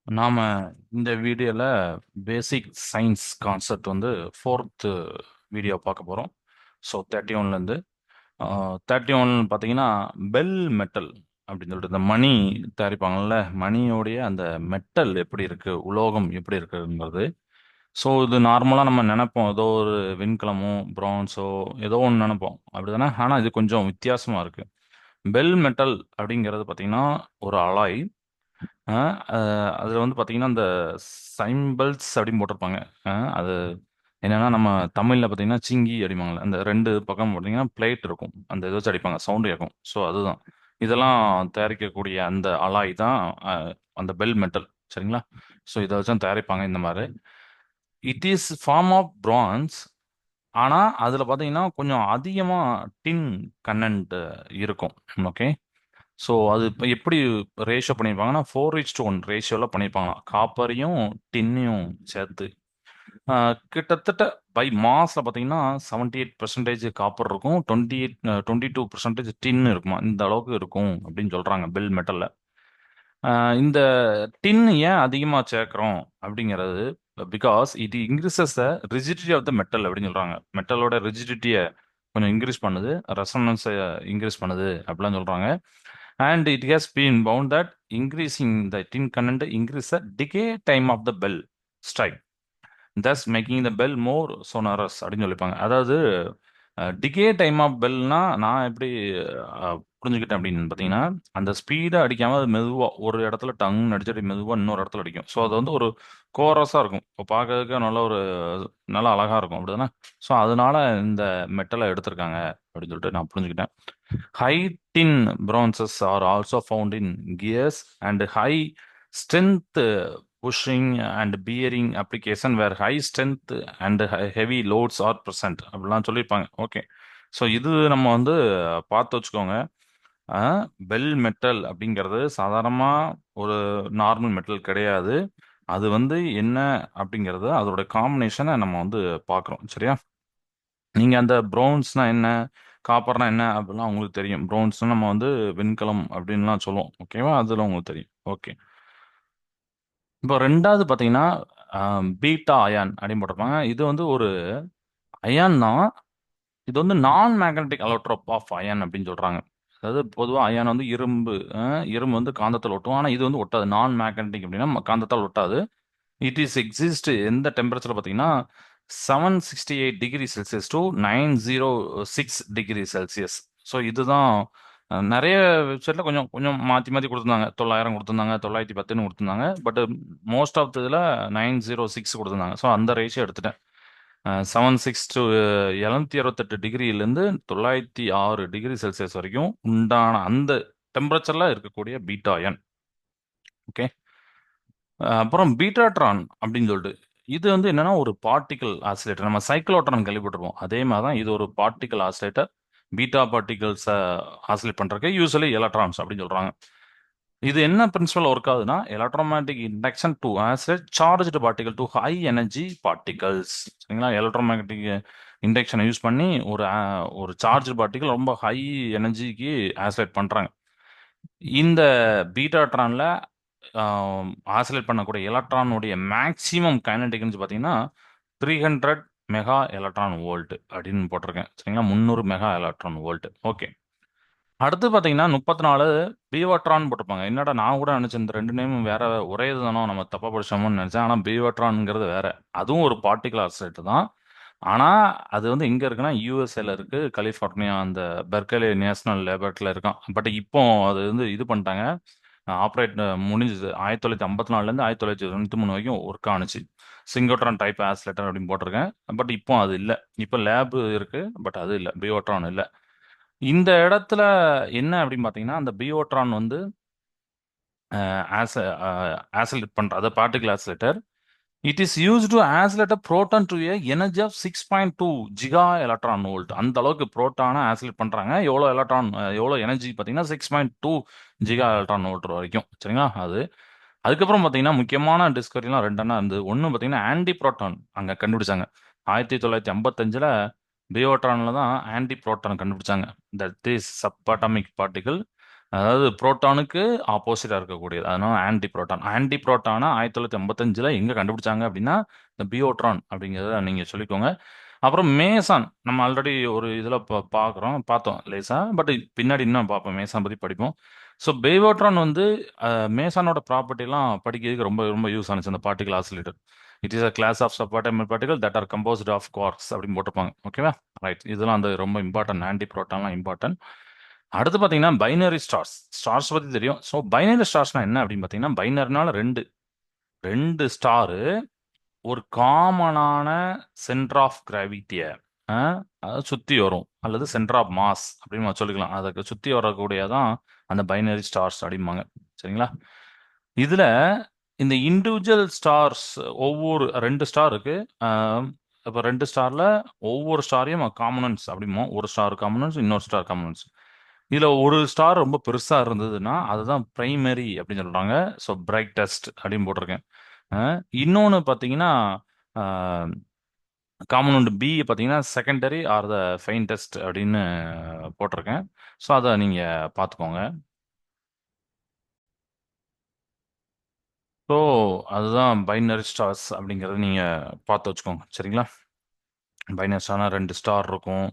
நாம இந்த வீடியோல பேசிக் சயின்ஸ் கான்செப்ட் வந்து ஃபோர்த்து வீடியோ பார்க்க போகிறோம். ஸோ 31லேருந்து 31 பார்த்தீங்கன்னா பெல் மெட்டல் அப்படின்னு சொல்லிட்டு இந்த மணி தயாரிப்பாங்கல்ல, மணியோடைய அந்த மெட்டல் எப்படி இருக்கு, உலோகம் எப்படி இருக்குங்கிறது. ஸோ இது நார்மலாக நம்ம நினைப்போம், ஏதோ ஒரு வெண்கலமோ பிரான்ஸோ ஏதோ ஒன்று நினைப்போம் அப்படிதானே. ஆனால் இது கொஞ்சம் வித்தியாசமாக இருக்கு. பெல் மெட்டல் அப்படிங்கிறது பார்த்தீங்கன்னா ஒரு அலாய். அதில் வந்து பார்த்தீங்கன்னா இந்த சைம்பிள்ஸ் அப்படின்னு போட்டிருப்பாங்க. அது என்னன்னா நம்ம தமிழில் பார்த்தீங்கன்னா சிங்கி அடிப்பாங்கல்ல, அந்த ரெண்டு பக்கம் பார்த்தீங்கன்னா பிளேட் இருக்கும், அந்த இதை வச்சு அடிப்பாங்க, சவுண்டு கேட்கும். ஸோ அதுதான் இதெல்லாம் தயாரிக்கக்கூடிய அந்த அலாய் தான் அந்த பெல் மெட்டல். சரிங்களா? ஸோ இதை வச்சு தான் தயாரிப்பாங்க இந்த மாதிரி. It is form of bronze. ஆனால் அதில் பார்த்தீங்கன்னா கொஞ்சம் அதிகமாக டின் கண்டென்ட் இருக்கும். ஓகே. ஸோ அது இப்போ எப்படி ரேஷியோ பண்ணியிருப்பாங்கன்னா 4:1 ரேஷியோவில் பண்ணியிருப்பாங்களாம், காப்பரையும் டின்னையும் சேர்த்து. கிட்டத்தட்ட பை மாஸில் பார்த்தீங்கன்னா 78% காப்பர் இருக்கும், 22% டின் இருக்குமா, இந்த அளவுக்கு இருக்கும் அப்படின்னு சொல்கிறாங்க பெல் மெட்டலில். இந்த டின் ஏன் அதிகமாக சேர்க்குறோம் அப்படிங்கிறது, because it increases the rigidity of the metal அப்படின்னு சொல்கிறாங்க. மெட்டலோட ரிஜிடிட்டியை கொஞ்சம் இன்க்ரீஸ் பண்ணுது, ரெசனன்ஸை இன்க்ரீஸ் பண்ணுது அப்படிலாம் சொல்கிறாங்க. And it has been found that increasing the tin content increase the decay time of the bell strike, thus making the bell more sonorous அப்படின்னு சொல்லிப்பாங்க. அதாவது decay time of பெல்னா நான் எப்படி புரிஞ்சுக்கிட்டேன் அப்படின்னு பார்த்தீங்கன்னா, அந்த ஸ்பீடாக அடிக்காமல் அது மெதுவாக ஒரு இடத்துல டங்னு அடிச்சுட்டு மெதுவாக இன்னொரு இடத்துல அடிக்கும். ஸோ அது வந்து ஒரு கோரஸாக இருக்கும், இப்போ பார்க்கறதுக்கு நல்ல ஒரு நல்லா அழகாக இருக்கும் அப்படிதானே. ஸோ அதனால இந்த மெட்டலை எடுத்திருக்காங்க அப்படின்னு சொல்லிட்டு நான் புரிஞ்சுக்கிட்டேன். High tin bronzes are also found in gears and high strength bushing and bearing application where high strength and heavy loads are present அப்படிலாம் சொல்லியிருப்பாங்க. ஓகே. ஸோ இது நம்ம வந்து பார்த்து வச்சுக்கோங்க. பெல் மெட்டல் அப்படிங்கிறது சாதாரணமாக ஒரு நார்மல் மெட்டல் கிடையாது. அது வந்து என்ன அப்படிங்கிறது அதோட காம்பினேஷனை நம்ம வந்து பார்க்குறோம். சரியா? நீங்கள் அந்த ப்ரௌன்ஸ்னா என்ன, காப்பர்னா என்ன அப்படிலாம் உங்களுக்கு தெரியும். ப்ரௌன்ஸ்னா நம்ம வந்து வெண்கலம் அப்படின்லாம் சொல்லுவோம். ஓகேவா? அதில் உங்களுக்கு தெரியும். ஓகே. இப்போ ரெண்டாவது பார்த்தீங்கன்னா பீட்டா அயான் அப்படின்னு போட்டிருப்பாங்க. இது வந்து ஒரு அயான் தான். இது வந்து நான் மேக்னெட்டிக் அலோட்ரோப் ஆஃப் அயான் அப்படின்னு சொல்றாங்க. அதாவது பொதுவாக அயான் வந்து இரும்பு, இரும்பு வந்து காந்தத்தில் ஒட்டும். ஆனால் இது வந்து ஒட்டாது. நான் மேக்னெட்டிக் அப்படின்னா காந்தத்தால் ஒட்டாது. இட் இஸ் எக்ஸிஸ்ட் எந்த டெம்பரேச்சர் பார்த்தீங்கன்னா 768 ° C டு 906 ° C. ஸோ இதுதான் நிறைய வெப்சைட்ல கொஞ்சம் கொஞ்சம் மாற்றி மாற்றி கொடுத்துருந்தாங்க. 900 கொடுத்துருந்தாங்க, 910 கொடுத்துருந்தாங்க. பட் மோஸ்ட் ஆஃப் இதில் 906 கொடுத்துருந்தாங்க. ஸோ அந்த ரேஷியோ எடுத்துட்டேன். 76 டு 768 டிகிரியிலேருந்து 906 ° C வரைக்கும் உண்டான அந்த டெம்பரேச்சரில் இருக்கக்கூடிய பீட்டா அயன். ஓகே. அப்புறம் பீட்டாட்ரான் அப்படின்னு சொல்லிட்டு இது வந்து என்னன்னா ஒரு பார்ட்டிகல் ஆசிலேட்டர். நம்ம சைக்ளோட்ரான் கேள்விப்பட்டிருப்போம், அதே மாதிரி தான் இது ஒரு பார்ட்டிகல் ஆசிலேட்டர். பீட்டா பார்ட்டிகல்ஸை ஆசிலேட் பண்ணுறதுக்கு யூஸ்வலி எலக்ட்ரான்ஸ் அப்படின்னு சொல்கிறாங்க. இது என்ன பிரின்சிபல் ஒர்க் ஆகுதுன்னா, எலக்ட்ரோமேட்டிக் induction to oscillate charged particle to high energy particles. சரிங்களா? எலக்ட்ரோமேட்டிக் இண்டக்ஷனை யூஸ் பண்ணி ஒரு சார்ஜ் பார்ட்டிகல் ரொம்ப ஹை எனர்ஜிக்கு ஆசிலேட் பண்ணுறாங்க. இந்த பீட்டாட்ரான்ல ஆசிலேட் பண்ணக்கூடிய எலக்ட்ரானுடைய மேக்சிமம் கைனடிக் எனர்ஜி பார்த்தீங்கன்னா 300 மெகா எலக்ட்ரான் வோல்ட் அப்படின்னு போட்டிருக்கேன். சரிங்களா? 300 மெகா எலக்ட்ரான் வோல்ட். ஓகே. அடுத்து பார்த்தீங்கன்னா 34 பீவாட்ரான் போட்டிருப்பாங்க. என்னடா நான் கூட நினச்சேன் இந்த ரெண்டு நேமும் வேற, ஒரே இதுதானோ, நம்ம தப்பா படிச்சோமோன்னு நினச்சேன். ஆனால் பீவாட்ரான்ங்கிறது வேற. அதுவும் ஒரு பார்ட்டிகல் ஆசிலேட்டர் தான். ஆனால் அது வந்து எங்கே இருக்குன்னா யூஎஸ்ஏல இருக்கு, கலிஃபோர்னியா அந்த பெர்கலே நேஷனல் லேபரேட்டரியில் இருக்கான். பட் இப்போ அது வந்து இது பண்ணிட்டாங்க, ஆப்ரேட் முடிஞ்சது. 1954லேருந்து 1993 வரைக்கும் ஒர்க் ஆனுச்சு. சிங்கோட்ரான் டைப் ஆசிலேட்டர் அப்படின்னு போட்டிருக்கேன். பட் இப்போ அது இல்லை. இப்போ லேப் இருக்கு, பட் அது இல்லை, பீவாட்ரான் இல்லை. இந்த இடத்துல என்ன அப்படின்னு பார்த்தீங்கன்னா, அந்த பீவாட்ரான் வந்து ஆசிலேட் பண்ற அதாவது particle oscillator. It is use to oscillate a proton to a energy of 6.2 giga electron volt. அந்த அளவுக்கு புரோட்டானை ஆசிலேட் பண்றாங்க. எவ்வளோ எலக்ட்ரான், எவ்வளோ எனர்ஜி பார்த்தீங்கன்னா 6.2 ஜிகா எலக்ட்ரான் வோல்ட் வரைக்கும். சரிங்களா? அது அதுக்கப்புறம் பார்த்தீங்கன்னா முக்கியமான டிஸ்கவரிலாம் ரெண்டெண்ணா இருந்து. ஒன்று பார்த்தீங்கன்னா ஆன்டி புரோட்டான் அங்கே கண்டுபிடிச்சாங்க. 1955ல் பயோட்ரானில் தான் ஆன்டி புரோட்டான் கண்டுபிடிச்சாங்க. That is sub atomic particle அதாவது புரோட்டானுக்கு ஆப்போசிட்டா இருக்கக்கூடியது. அதனால ஆன்டி புரோட்டான். ஆன்டி புரோட்டானா 1955ல எங்க கண்டுபிடிச்சாங்க அப்படின்னா, இந்த பியோட்ரான் அப்படிங்கிறத நீங்க சொல்லிக்கோங்க. அப்புறம் மேசான் நம்ம ஆல்ரெடி ஒரு இதுல பார்த்தோம் லேசா. பட் பின்னாடி இன்னும் பார்ப்போம். மேசான் பத்தி படிப்போம். ஸோ பியோட்ரான் வந்து மேசானோட ப்ராப்பர்ட்டி எல்லாம் படிக்கிறதுக்கு ரொம்ப ரொம்ப யூஸ் ஆனிச்சு அந்த particle oscillator. It is a class of subatomic particle that are composed of quarks அப்படின்னு போட்டிருப்பாங்க. ஓகேவா? ரைட். இதெல்லாம் அந்த ரொம்ப இம்பார்ட்டன்ட். Anti புரோட்டான்லாம் important. அடுத்து பார்த்தீங்கன்னா பைனரி ஸ்டார்ஸ். ஸ்டார்ஸ் பத்தி தெரியும். ஸோ பைனரி ஸ்டார்ஸ்னா என்ன அப்படின்னு பார்த்தீங்கன்னா, பைனரினால ரெண்டு ரெண்டு ஸ்டாரு ஒரு காமனான சென்டர் ஆஃப் கிராவிட்டிய அதாவது சுத்தி வரும், அல்லது சென்டர் ஆஃப் மாஸ் அப்படின்னு நம்ம சொல்லிக்கலாம். அதுக்கு சுத்தி வரக்கூடியதான் அந்த பைனரி ஸ்டார்ஸ் அப்படிம்பாங்க. சரிங்களா? இதுல இந்த இண்டிவிஜுவல் ஸ்டார்ஸ் ஒவ்வொரு ரெண்டு ஸ்டார் இருக்கு. இப்போ ரெண்டு ஸ்டார்ல ஒவ்வொரு ஸ்டாரையும் காமனன்ஸ் அப்படிமோ, ஒரு ஸ்டார் காமனன்ஸ், இன்னொரு ஸ்டார் காமனன்ஸ். இதுல ஒரு ஸ்டார் ரொம்ப பெருசா இருந்ததுன்னா அதுதான் பிரைமரி அப்படின்னு சொல்றாங்க. ஸோ பிரைட்டஸ்ட் அப்படின்னு போட்டிருக்கேன். இன்னொன்னு பார்த்தீங்கன்னா, காம்பவுண்ட் பி பார்த்தீங்கன்னா செகண்டரி ஆர் த ஃபெயின்டெஸ்ட் அப்படின்னு போட்டிருக்கேன். ஸோ அதை நீங்க பார்த்துக்கோங்க. ஸோ அதுதான் பைனரி ஸ்டார்ஸ் அப்படிங்கிறத நீங்க பார்த்து வச்சுக்கோங்க. சரிங்களா? பைனரி ஸ்டார்னா ரெண்டு ஸ்டார் இருக்கும்.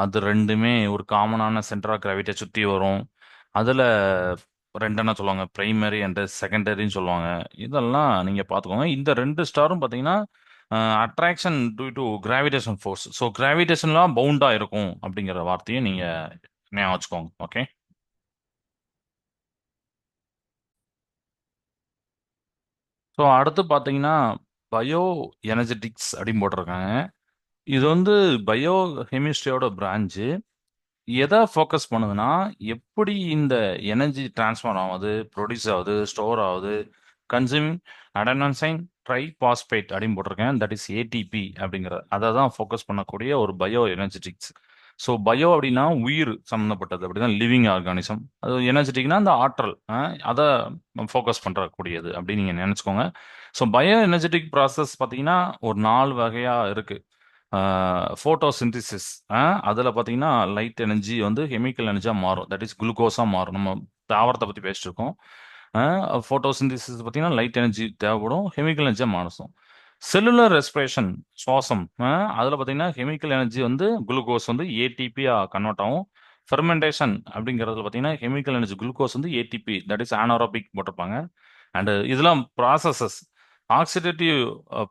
அது ரெண்டுமே ஒரு காமனான சென்டர் ஆஃப் கிராவிட்டியை சுற்றி வரும். அதில் ரெண்டெண்ணா சொல்லுவாங்க, பிரைமரி அண்ட் செகண்டரின்னு சொல்லுவாங்க. இதெல்லாம் நீங்கள் பார்த்துக்கோங்க. இந்த ரெண்டு ஸ்டாரும் பார்த்தீங்கன்னா attraction due to gravitation force. So கிராவிடேஷன்லாம் பவுண்டாக இருக்கும் அப்படிங்கிற வார்த்தையை நீங்கள் ஞாபகம் வச்சுக்கோங்க. ஓகே. ஸோ அடுத்து பார்த்தீங்கன்னா பயோ எனர்ஜெட்டிக்ஸ் அப்படின்னு போட்டிருக்காங்க. இது வந்து பயோ கெமிஸ்ட்ரியோட பிரான்ச்சு. எதை ஃபோக்கஸ் பண்ணுதுன்னா, எப்படி இந்த எனர்ஜி டிரான்ஸ்ஃபர் ஆகுது, ப்ரொடியூஸ் ஆகுது, ஸ்டோர் ஆகுது, கன்சூமிங் அடெனோசைன் ட்ரைபாஸ்பேட் அப்படின்னு போட்டிருக்கேன். தட் இஸ் ஏடிபி அப்படிங்கிறது. அதை தான் ஃபோக்கஸ் பண்ணக்கூடிய ஒரு பயோ எனர்ஜெட்டிக்ஸ். ஸோ பயோ அப்படின்னா உயிர் சம்மந்தப்பட்டது, அப்படிதான் லிவிங் ஆர்கானிசம். அது எனர்ஜெட்டிக்னா அந்த ஆற்றல், அதை ஃபோக்கஸ் பண்ணுறக்கூடியது அப்படின்னு நீங்கள் நினச்சிக்கோங்க. ஸோ பயோ எனர்ஜெட்டிக் ப்ராசஸ் பார்த்தீங்கன்னா ஒரு 4 வகையாக இருக்கு. ஃபோட்டோசிந்தசிஸ், அதில் பார்த்தீங்கன்னா லைட் எனர்ஜி வந்து கெமிக்கல் எனர்ஜியாக மாறும். தட் இஸ் குளுக்கோஸாக மாறும். நம்ம தாவரத்தை பற்றி பேசிட்டு இருக்கோம். ஃபோட்டோசிந்தசிஸ் பார்த்தீங்கன்னா லைட் எனர்ஜி தேவைப்படும், கெமிக்கல் எனர்ஜியாக மாறும். செல்லுலர் ரெஸ்பிரேஷன், சுவாசம், அதில் பார்த்தீங்கன்னா கெமிக்கல் எனர்ஜி வந்து குளுக்கோஸ் வந்து ஏடிபியாக கன்வெர்ட் ஆகும். ஃபெர்மெண்டேஷன் அப்படிங்கிறதுல பார்த்தீங்கன்னா கெமிக்கல் எனர்ஜி குளுக்கோஸ் வந்து ஏடிபி, தட் இஸ் anaerobic போட்டிருப்பாங்க. அண்ட் இதெல்லாம் ப்ராசஸஸ். ஆக்சிடேட்டிவ்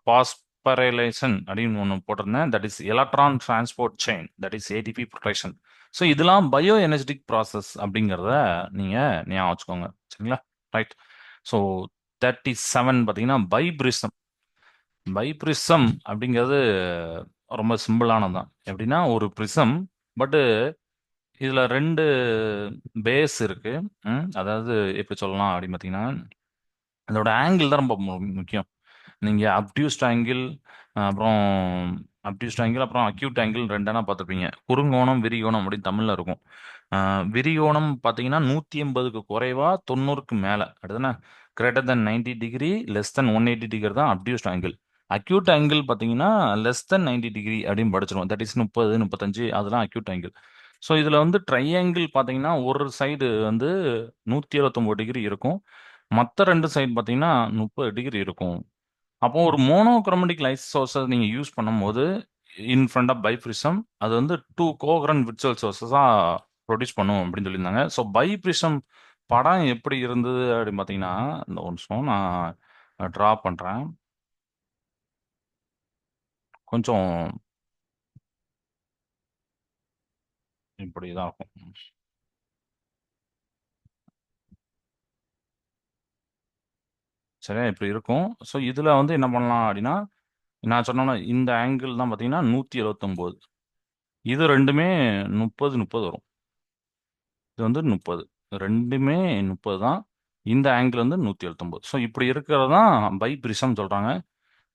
பாஸ்பரைலேஷன் அப்படின்னு ஒன்று போட்டிருந்தேன். That is electron transport chain, that is ATP protection. So இதெல்லாம் பயோ எனர்ஜெட்டிக் ப்ராசஸ் அப்படிங்கிறத நீங்கள் ஞாபகம் வச்சுக்கோங்க. சரிங்களா? ரைட். ஸோ 37 பார்த்தீங்கன்னா பைப்ரிசம். பைப்ரிசம் அப்படிங்கிறது ரொம்ப சிம்பிளானது தான். எப்படின்னா ஒரு ப்ரிசம், பட்டு இதில் ரெண்டு பேஸ் இருக்கு. அதாவது எப்படி சொல்லலாம் அப்படின்னு பார்த்தீங்கன்னா, அதோட ஆங்கிள் தான் ரொம்ப முக்கியம். நீங்கள் அப்டியூஸ்ட் ஆங்கிள், அப்புறம் அப்டியூஸ்ட் ஆங்கிள், அப்புறம் அக்யூட் ஆங்கிள் ரெண்டெண்ணா பார்த்துருப்பீங்க. குறுங்கோணம் விரிகோணம் அப்படின்னு தமிழில் இருக்கும். விரிகோணம் பார்த்தீங்கன்னா 180க்கு குறைவா 90க்கு மேலே அடுத்தானே greater than 90 degree, less than 180 degree தான் அப்டியூஸ்ட் ஆங்கிள். அக்யூட் ஆங்கிள் பார்த்தீங்கன்னா லெஸ் தென் 90 டிகிரி அப்படின்னு படிச்சிருவோம். தட் இஸ் 30 35 அதெல்லாம் அக்யூட் ஆங்கிள். ஸோ இதில் வந்து ட்ரையாங்கிள் பார்த்தீங்கன்னா ஒரு சைடு வந்து 179 டிகிரி இருக்கும், மற்ற ரெண்டு சைடு பார்த்தீங்கன்னா 30 டிகிரி இருக்கும். அப்போ ஒரு மோனோக்ரோமேட்டிக் லைட் சோர்ஸை நீங்கள் யூஸ் பண்ணும்போது இன் ஃப்ரண்ட் ஆஃப் பைப்ரிசம், அது வந்து டூ கோகரண்ட் விர்ச்சுவல் சோர்ஸஸாக ப்ரொடியூஸ் பண்ணும் அப்படின்னு சொல்லியிருந்தாங்க. ஸோ பைப்ரிசம் படம் எப்படி இருந்தது அப்படின்னு பார்த்தீங்கன்னா, இந்த ஒரு நிமிஷம் நான் ட்ரா பண்ணுறேன். கொஞ்சம் இப்படி தான் இருக்கும். சரியா? இப்படி இருக்கும். ஸோ இதில் வந்து என்ன பண்ணலாம் அப்படின்னா, நான் சொன்னோன்னா இந்த ஆங்கிள் தான் பார்த்தீங்கன்னா 179. இது ரெண்டுமே 30 30 வரும். இது வந்து 30, ரெண்டுமே 30 தான். இந்த ஆங்கிள் வந்து 179. ஸோ இப்படி இருக்கிறது தான் பைப்ரிசம் சொல்கிறாங்க.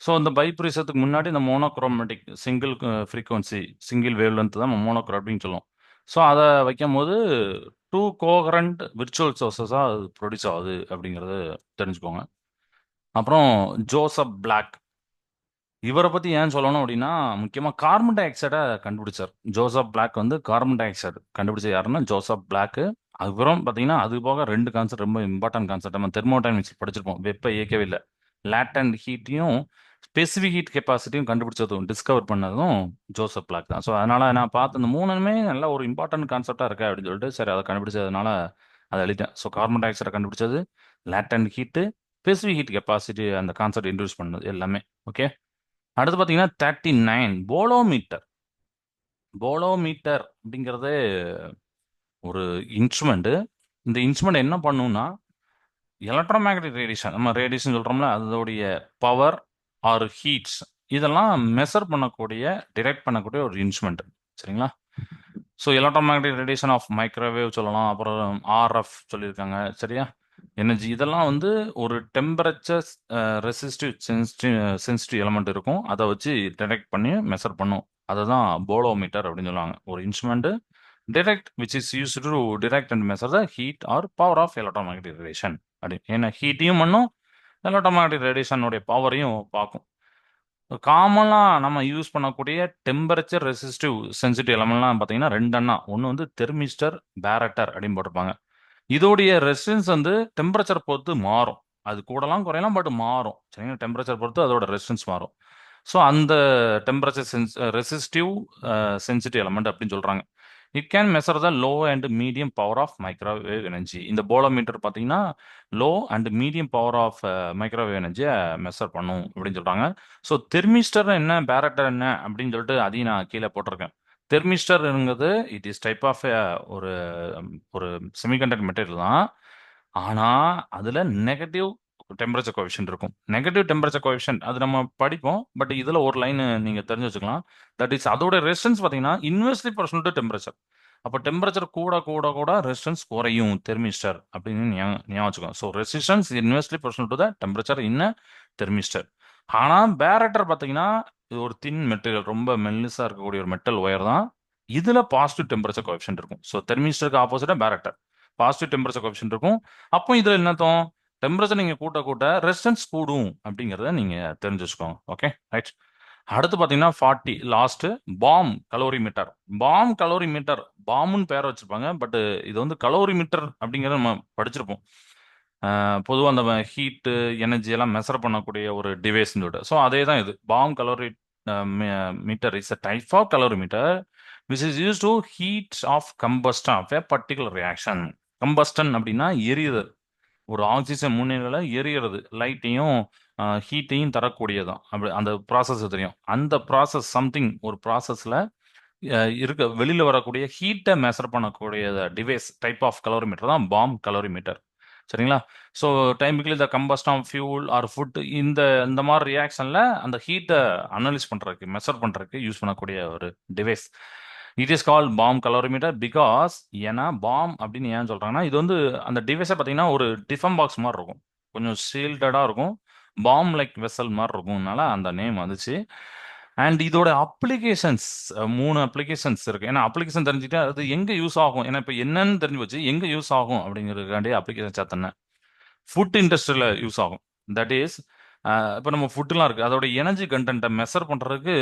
ஸோ இந்த பைப்ரிசத்துக்கு முன்னாடி இந்த monochromatic single frequency, single wave length தான் மோனோக்ரோமேட்டிக்னு சொல்லுவோம். ஸோ அதை வைக்கும் போது டூ கோகரண்ட் விர்ச்சுவல் சோர்ஸஸாக அது ப்ரொடியூஸ் ஆகுது அப்படிங்கிறது தெரிஞ்சுக்கோங்க. அப்புறம் ஜோசப் பிளாக், இவரை பற்றி ஏன் சொல்லணும் அப்படின்னா, முக்கியமாக கார்பன் டை ஆக்சைடை கண்டுபிடிச்சார். ஜோசப் பிளாக் வந்து கார்பன் டை ஆக்சைடு கண்டுபிடிச்ச யாருன்னா ஜோசப் பிளாக்கு. அதுக்கப்புறம் பார்த்தீங்கன்னா, அது போக 2 கான்செப்ட் ரொம்ப இம்பார்ட்டன்ட் கான்செப்ட். நம்ம தெர்மோடைனமிக்ஸ் படிச்சிருப்போம். வெப்ப இயக்கவியல்ல. லேட்டன்ட் ஹீட்டையும், ஸ்பெசிஃபிக் ஹீட் கெப்பாசிட்டியும் கண்டுபிடிச்சதும், டிஸ்கவர் பண்ணதும் ஜோசப் பிளாக் தான். ஸோ, அதனால நான் பார்த்த இந்த 3மே நல்ல ஒரு இம்பார்ட்டன்ட் கான்செப்ட்டா இருக்கு அப்படின்னு சொல்லிட்டு, சரி அத கண்டுபிடிச்சதுனால அத எழுதிட்டேன். ஸோ, கார்பன் டை ஆக்சைட கண்டுபிடிச்சது, latent heat, specific heat capacity அந்த கான்செப்ட் இன்ட்ரோடியூஸ் பண்ணது எல்லாமே. ஓகே. அடுத்து பார்த்தீங்கன்னா 39 போலோமீட்டர். போலோமீட்டர் அப்படிங்கிறது ஒரு இன்ஸ்ட்ருமெண்ட். இந்த இன்ஸ்ட்ருமெண்ட் என்ன பண்ணும்னா, எலக்ட்ரோமேக்னெட்டிக் ரேடியேஷன் நம்ம ரேடியேஷன் சொல்றோம்ல, அதோடைய பவர் ஆர் ஹீட்ஸ் இதெல்லாம் மெஷர் பண்ணக்கூடிய, டிடெக்ட் பண்ணக்கூடிய ஒரு இன்ஸ்ட்ருமெண்ட். சரிங்களா? So electromagnetic radiation of microwave சொல்லலாம். அப்புறம் ஆர்எஃப் சொல்லியிருக்காங்க. சரியா? எனர்ஜி இதெல்லாம் வந்து ஒரு டெம்பரேச்சர் ரெசிஸ்டிவ் சென்சிட்டிவ் எலமெண்ட் இருக்கும். அதை வச்சு டிடெக்ட் பண்ணி மெஷர் பண்ணும். அதை தான் போலோமீட்டர் அப்படின்னு சொல்லுவாங்க. ஒரு instrument detect which is use to detect and measure the heat or power of electromagnetic radiation அப்படி. ஏன்னா ஹீட்டையும் பண்ணும், எலக்ட்ரோமேக்னெட்டிக் ரேடியேஷனுடைய பவரையும் பார்க்கும். காமனா நம்ம யூஸ் பண்ணக்கூடிய டெம்பரேச்சர் ரெசிஸ்டிவ் சென்சிட்டிவ் எலமெண்ட்லாம் பார்த்தீங்கன்னா 2 எண்ணா. ஒன்று வந்து தெர்மிஸ்டர், பேரட்டர் அப்படின்னு போட்டிருப்பாங்க. இதோடைய ரெசிஸ்டன்ஸ் வந்து டெம்பரேச்சர் பொறுத்து மாறும். அது கூடலாம் குறையலாம், பட் மாறும். சரிங்களா? டெம்பரேச்சர் பொறுத்து அதோட ரெசிஸ்டன்ஸ் மாறும். ஸோ அந்த டெம்பரேச்சர் ரெசிஸ்டிவ் சென்சிட்டிவ் எலமெண்ட் அப்படின்னு சொல்றாங்க. It can measure the low and medium power of microwave energy. இந்த போலோமீட்டர் பார்த்தீங்கன்னா low and medium power of microwave எனர்ஜியை மெஷர் பண்ணும் அப்படின்னு சொல்றாங்க. ஸோ தெர்மிஸ்டர் என்ன, பேரட்டர் என்ன அப்படின்னு சொல்லிட்டு அதையும் நான் கீழே போட்டிருக்கேன். தெர்மிஸ்டர்ங்கிறது இட் இஸ் டைப் ஆஃப் ஒரு ஒரு செமிகண்டக்டர் மெட்டீரியல் தான். ஆனா அதுல நெகட்டிவ் டெம்பரேச்சர் கோஎஃபிஷியன்ட் இருக்கும். நெகட்டிவ் டெம்பரேச்சர் கோஎஃபிஷியன்ட் அது நம்ம படிப்போம். பட் இதுல ஒரு லைன் நீங்க தெரிஞ்சு வச்சுக்கலாம். தட் இஸ் அதோட ரெசிஸ்டன்ஸ் பாத்தீங்கன்னா இன்வெர்ஸ்லி ப்ரொபோர்ஷனல் டு டெம்பரேச்சர். அப்போ டெம்பரேச்சர் கூட கூட கூட ரெசிஸ்டன்ஸ் குறையும் தெர்மிஸ்டர் அப்படின்னு ஞாபகம் வச்சுக்கோங்க. So resistance inversely proportional to the temperature in thermistor. ஆனா பேரட்டர் பாத்தீங்கன்னா இது ஒரு தின் மெட்டீரியல், ரொம்ப மெல்லிசா இருக்கக்கூடிய ஒரு மெட்டல் ஒயர் தான். இதுல பாசிட்டிவ் டெம்பரேச்சர் கோஎஃபிஷியன்ட் இருக்கும். ஸோ தெர்மிஸ்டருக்கு ஆப்போசிட்டா பேரட்டர் பாசிட்டிவ் டெம்பரேச்சர் கோஎஃபிஷியன்ட் இருக்கும். அப்போ இதுல என்னத்தோம், டெம்பரேச்சர் நீங்க கூட்ட கூட்ட ரெசிஸ்டன்ஸ் கூடும் அப்படிங்கறத நீங்க தெரிஞ்சு வச்சுக்கோங்க. Okay right. அடுத்து பாத்தீங்கன்னா 40 last bomb calorimeter. Bomb calorimeter, பாம்னு பேரை வச்சிருப்பாங்க. பட் இது வந்து கலோரிமீட்டர் அப்படிங்கறத நம்ம படிச்சிருப்போம். பொதுவாக அந்த ஹீட்டு எனர்ஜி எல்லாம் மெஷர் பண்ணக்கூடிய ஒரு டிவைஸ்னு சொல்லிட்டு. ஸோ அதே தான் இது. Bomb calorimeter is a type of calorimeter which is use to heat of combustion of a particular reaction. Combustion அப்படின்னா எரியுதல். ஒரு ஆக்சிஜன் முன்னிலையில எரியறது, லைட்டையும் ஹீட்டையும் தரக்கூடியதான். அப்படி அந்த ப்ராசஸ் தெரியும். அந்த ப்ராசஸ் சம்திங் ஒரு ப்ராசஸ்ல இருக்க வெளியில வரக்கூடிய ஹீட்டை மெஷர் பண்ணக்கூடிய டிவைஸ் டைப் ஆஃப் கலோரிமீட்டர் தான் பாம் கலோரிமீட்டர். சரிங்களா? ஸோ டைமிக்கலி the combust of fuel or food இந்த இந்த மாதிரி ரியாக்ஷன்ல அந்த ஹீட்டை அனலைஸ் பண்றதுக்கு, மெஷர் பண்றதுக்கு யூஸ் பண்ணக்கூடிய ஒரு device. It is call bomb calorimeter because, ஏன்னா பாம் அப்படின்னு ஏன் சொல்றாங்கன்னா, இது வந்து அந்த டிவைஸை பார்த்தீங்கன்னா ஒரு டிஃபன் பாக்ஸ் மாதிரி இருக்கும். கொஞ்சம் ஷீல்டடா இருக்கும். பாம் லைக் வெசல் மாதிரி இருக்கும்னால அந்த நேம் வந்துச்சு. அண்ட் இதோட அப்ளிகேஷன்ஸ் 3 அப்ளிகேஷன்ஸ் இருக்கு. ஏன்னா அப்ளிகேஷன் தெரிஞ்சுக்கிட்டா அது எங்க யூஸ் ஆகும், ஏன்னா இப்போ என்னன்னு தெரிஞ்சு வச்சு எங்க யூஸ் ஆகும் அப்படிங்கிறதுக்காண்டி அப்ளிகேஷன் சேர்த்தேன். ஃபுட் இண்டஸ்ட்ரியில் யூஸ் ஆகும். தட் இஸ் இப்போ நம்ம ஃபுட்டுலாம் இருக்குது, அதோட எனர்ஜி கண்டென்ட்டை மெஷர் பண்ணுறதுக்கு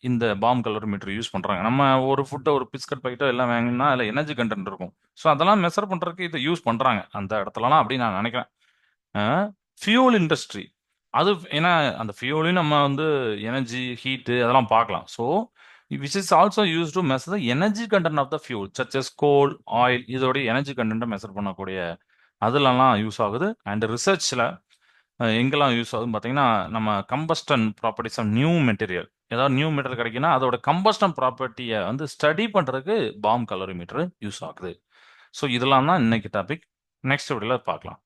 இந்த பாம் கலோரிமீட்டர் யூஸ் பண்ணுறாங்க. நம்ம ஒரு ஃபுட்டை ஒரு பிஸ்கட் பாக்கெட்டோ எல்லாம் வாங்கினா அதில் எனர்ஜி கண்டென்ட் இருக்கும். ஸோ அதெல்லாம் மெஷர் பண்ணுறதுக்கு இதை யூஸ் பண்ணுறாங்க அந்த இடத்துலலாம் அப்படின்னு நான் நினைக்கிறேன். ஃபியூல் இண்டஸ்ட்ரி அது ஏன்னா அந்த ஃபியூலையும் நம்ம வந்து எனர்ஜி ஹீட்டு அதெல்லாம் பார்க்கலாம். So which is also use to measure the energy content of the fuel such as coal, oil. இதோடைய எனர்ஜி கண்டென்ட்டை மெஷர் பண்ணக்கூடிய அதுலலாம் யூஸ் ஆகுது. அண்ட் ரிசர்ச்சில் எங்கெல்லாம் யூஸ் ஆகுதுன்னு பார்த்தீங்கன்னா, நம்ம combustion properties of new material, ஏதாவது நியூ மெட்டீரியல் கிடைக்குன்னா அதோட கம்பஸ்டன் ப்ராப்பர்ட்டியை வந்து ஸ்டடி பண்ணுறதுக்கு பாம் கலோரிமீட்டர் யூஸ் ஆகுது. ஸோ இதெல்லாம் தான் இன்னைக்கு டாபிக். நெக்ஸ்ட் வீடியோவில் பார்க்கலாம்.